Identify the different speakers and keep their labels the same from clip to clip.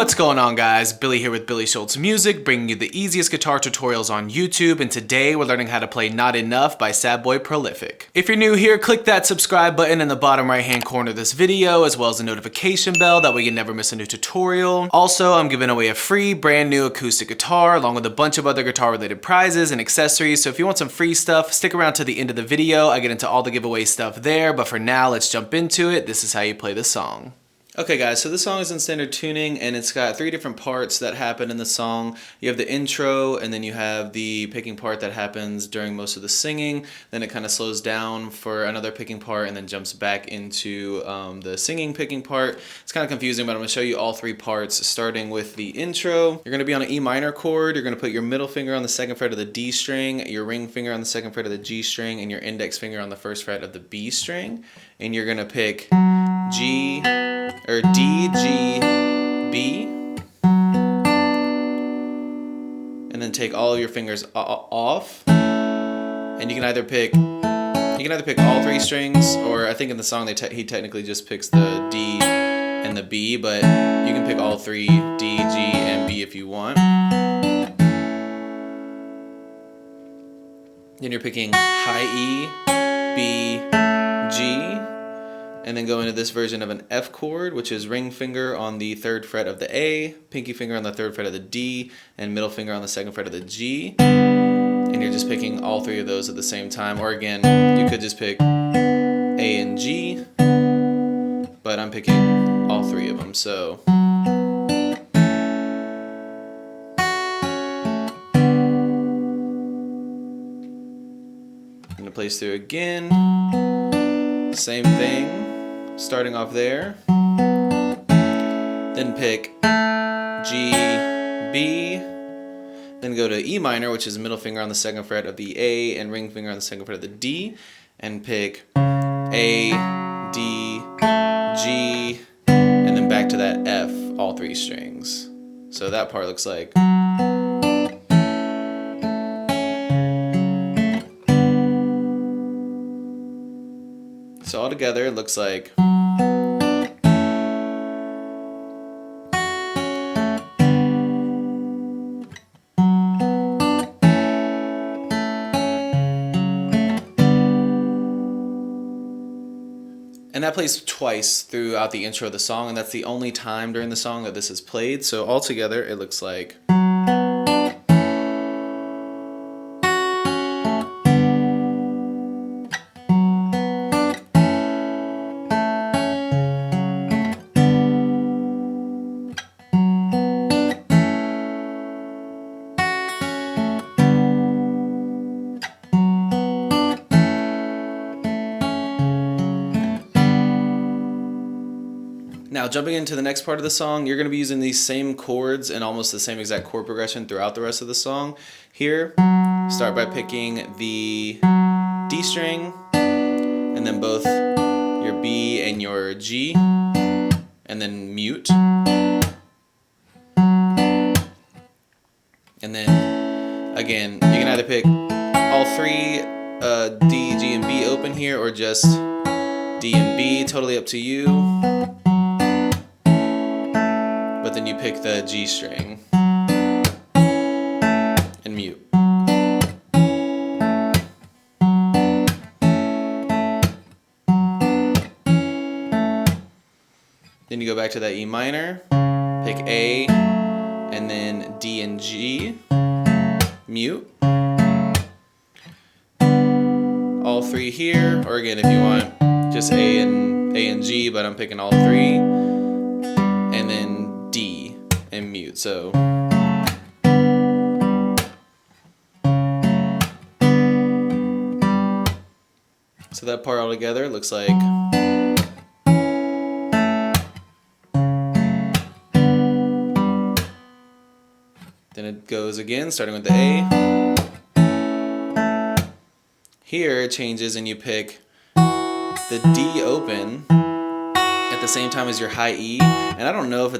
Speaker 1: What's going on, guys? Billy here with Billy Schultz Music, bringing you the easiest guitar tutorials on YouTube, and today we're learning how to play Not Enough by SadBoyProlific. If you're new here, click that subscribe button in the bottom right hand corner of this video, as well as the notification bell, that way you never miss a new tutorial. Also, I'm giving away a free brand new acoustic guitar, along with a bunch of other guitar related prizes and accessories, so if you want some free stuff, stick around to the end of the video. I get into all the giveaway stuff there, but for now, let's jump into it. This is how you play the song. Okay guys, so this song is in standard tuning and it's got 3 different parts that happen in the song. You have the intro, and then you have the picking part that happens during most of the singing. Then it kind of slows down for another picking part and then jumps back into the singing picking part. It's kind of confusing, but I'm going to show you all 3 parts, starting with the intro. You're going to be on an E minor chord. You're going to put your middle finger on the 2nd fret of the D string, your ring finger on the 2nd fret of the G string, and your index finger on the 1st fret of the B string. And you're going to pick G, or D, G, B, and then take all of your fingers off, and you can either pick all 3 strings, or I think in the song he technically just picks the D and the B, but you can pick all 3, D, G, and B if you want. Then you're picking high E, B, G, and then go into this version of an F chord, which is ring finger on the 3rd fret of the A, pinky finger on the 3rd fret of the D, and middle finger on the 2nd fret of the G. And you're just picking all 3 of those at the same time. Or again, you could just pick A and G, but I'm picking all 3 of them, so. I'm gonna play through again. Same thing. Starting off there, then pick G, B, then go to E minor, which is middle finger on the 2nd fret of the A and ring finger on the 2nd fret of the D, and pick A, D, G, and then back to that F, all 3 strings. So that part looks like. So all together it looks like. And that plays twice throughout the intro of the song, and that's the only time during the song that this is played. So all together it looks like. Now, jumping into the next part of the song, you're going to be using these same chords and almost the same exact chord progression throughout the rest of the song. Here, start by picking the D string, and then both your B and your G, and then mute. And then, again, you can either pick all 3 D, G, and B open here, or just D and B, totally up to you. But then you pick the G string and mute. Then you go back to that E minor, pick A, and then D and G, mute. All 3 here, or again if you want just A and G, but I'm picking all 3, and then D and mute. So that part all together looks like. Then it goes again, starting with the A. Here it changes and you pick the D open at the same time as your high E, and I don't know if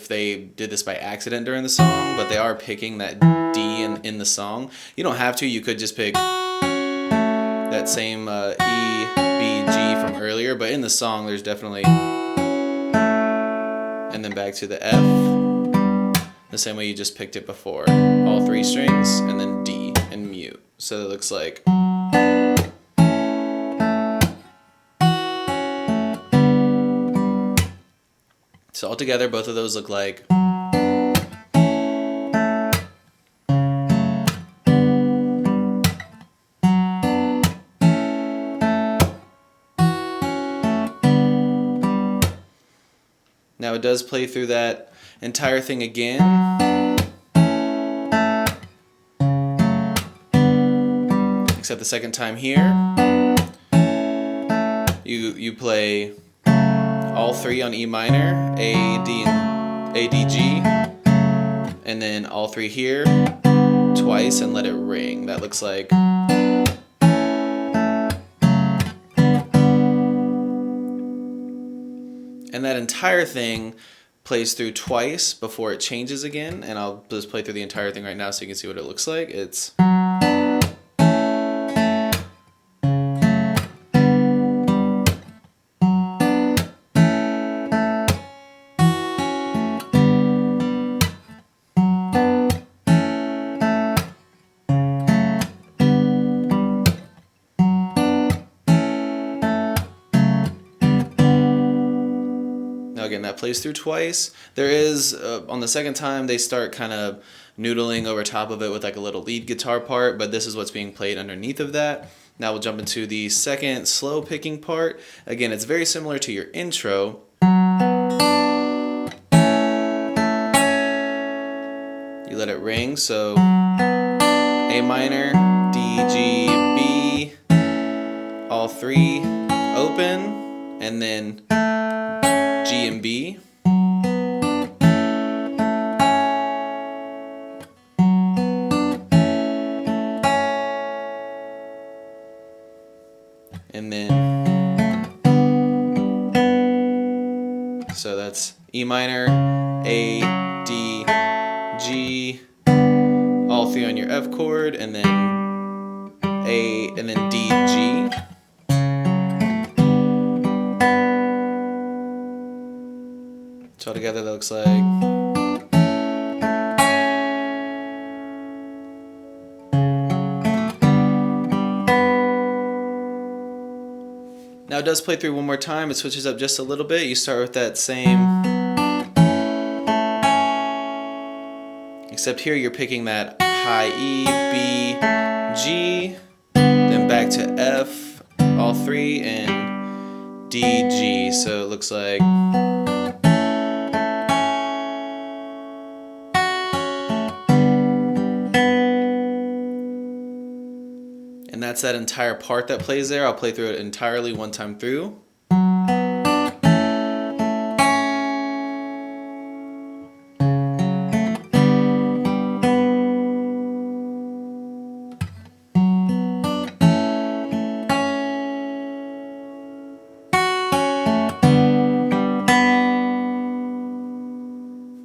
Speaker 1: they did this by accident during the song, but they are picking that D in the song. You don't have to. You could just pick that same E, B, G from earlier, but in the song there's definitely, and then back to the F. the same way you just picked it before. All 3 strings and then D and mute. So it looks like. So all together, both of those look like. Now it does play through that entire thing again. Except the second time here, you play all 3 on E minor, A, D, and A, D, G, and then all 3 here twice and let it ring. That looks like. And that entire thing plays through twice before it changes again, and I'll just play through the entire thing right now so you can see what it looks like. It's. Again, that plays through twice. There is, on the second time, they start kind of noodling over top of it with like a little lead guitar part, but this is what's being played underneath of that. Now we'll jump into the second slow picking part. Again, it's very similar to your intro. You let it ring, so A minor, D, G, B, all 3 open, and then G and B. And then, so that's E minor, A, D, G, all 3 on your F chord, and then A, and then D, G. So together that looks like. Now it does play through one more time. It switches up just a little bit. You start with that same, except here you're picking that high E, B, G, then back to F, all 3, and D, G. So it looks like. And that's that entire part that plays there. I'll play through it entirely one time through.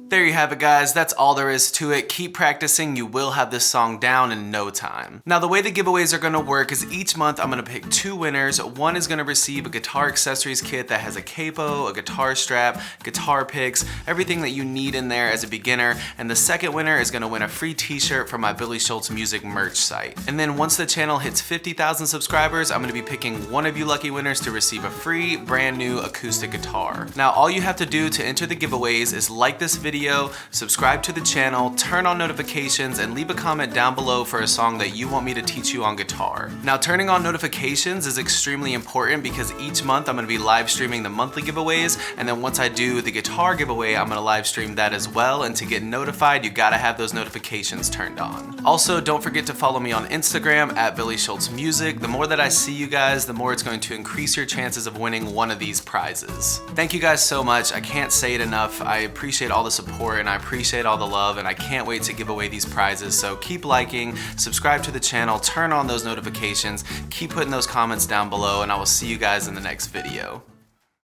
Speaker 1: There you have it, guys. That's all there is to it. Keep practicing. You will have this song down in no time. Now, the way the giveaways are going to work is each month I'm going to pick 2 winners. One is going to receive a guitar accessories kit that has a capo, a guitar strap, guitar picks, everything that you need in there as a beginner. And the second winner is going to win a free t-shirt from my Billy Schultz Music merch site. And then once the channel hits 50,000 subscribers, I'm going to be picking one of you lucky winners to receive a free brand new acoustic guitar. Now, all you have to do to enter the giveaways is like this video, subscribe to the channel, turn on notifications, and leave a comment down below for a song that you want me to teach you on guitar. Now, turning on notifications is extremely important because each month I'm going to be live streaming the monthly giveaways, and then once I do the guitar giveaway, I'm going to live stream that as well, and to get notified, you gotta have those notifications turned on. Also, don't forget to follow me on Instagram at billyshultzmusic. The more that I see you guys, the more it's going to increase your chances of winning one of these prizes. Thank you guys so much. I can't say it enough. I appreciate all the support and I appreciate all the love, and I can't wait to give away these prizes. So keep liking, subscribe to the channel, turn on those notifications, keep putting those comments down below, and I will see you guys in the next video.